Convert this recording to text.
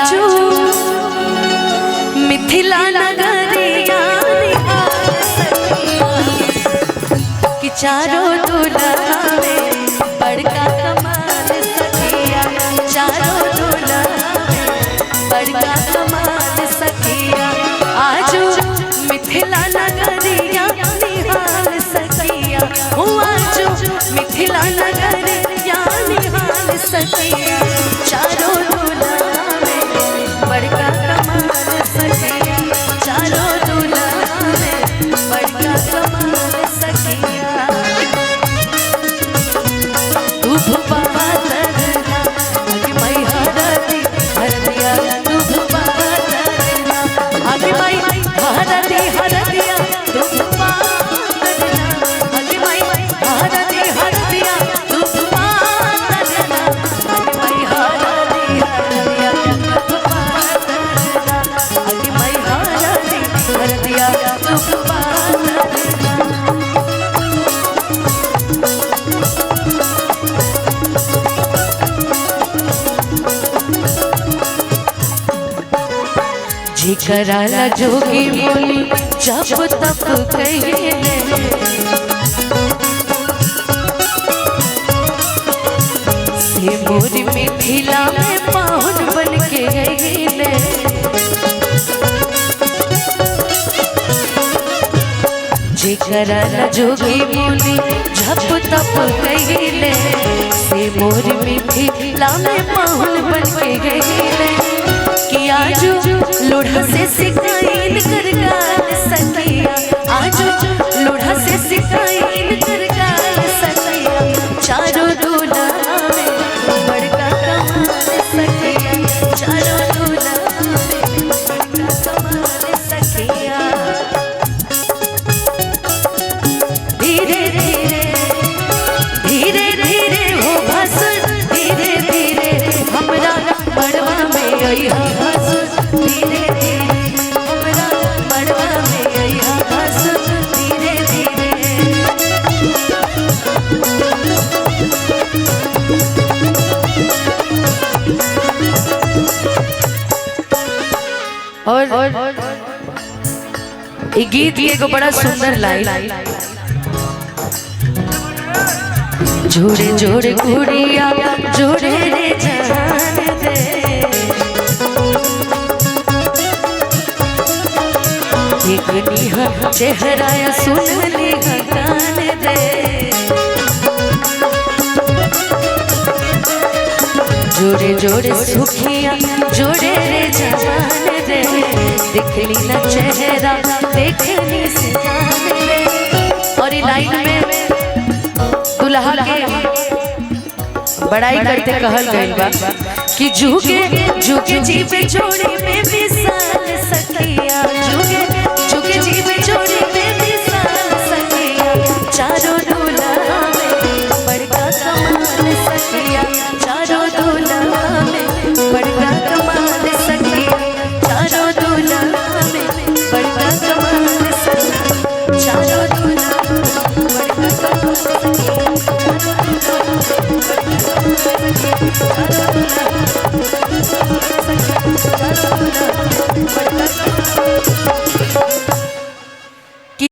आजू मिथिला नगरिया कि चारों दूल्हा में बड़का कमाल सखिया, चारों दूल्हा में बड़का कमाल सखिया। आजू मिथिला नगरिया निहाल सखिया, आजू मिथिला नगरिया निहाल सखिया, चारों दूल्हा में बड़का कमाल सखिया, चारों दूल्हा में बड़का कमाल सखिया। दूध पातरना आगे माई हरदी हरदिया, दूध पातरना आगे माई हरदी हरदिया, दूध पातरना आगे माई हरदी हरदिया, दूध पातरना आगे माई हरदी हरदिया, दूध पातरना आगे माई हरदी हरदिया, दूध पातरना। जी कराला जोगी बोली जब तक कहिले, से मोरी मिथिला में पाहुन बन के गईले। जी कराला जोगी बोली जब तक कहिले, से मोरी मिथिला में पाहुन बन के गईले। कि आजू लोढ़ा से सिकाइन कर गाल सखिया, आजू लोढ़ा से सिकाइन कर गाल सखिया, चारों दूल्हा में बड़का कमाल सखिया, चारों दूल्हा में बड़का कमाल सखिया। धीरे धीरे धीरे धीरे हो भसुर, धीरे धीरे हमरा मड़वा में अइहा भसुर, धीरे धीरे हमरा मड़वा में अइहा भसुर, धीरे धीरे। और ये गीत एगो बड़ा सुंदर लाइन, जोड़े जोड़े गुड़िया जोड़े रे जान दे, देखनी है चेहरा या सुननी है कान दे, जोड़े जोड़े सुखिया जोड़े रे जान दे, देखनी ना चेहरा देखनी से जान दे। और ये लाइन में दुल्हा के बड़ाई करते कहल गइल बा कि जुगे जुगे जीवे जोड़ी में विशाल सखिया, जुगे जुगे जीवे जोड़ी में विशाल सखिया, चारों दूल्हा में बड़का कमाल सखिया, चारों दूल्हा में बड़का कमाल सखिया, चारों दूल्हा में बड़का कमाल सखिया, चारों दूल्हा बड़का कमाल सखिया।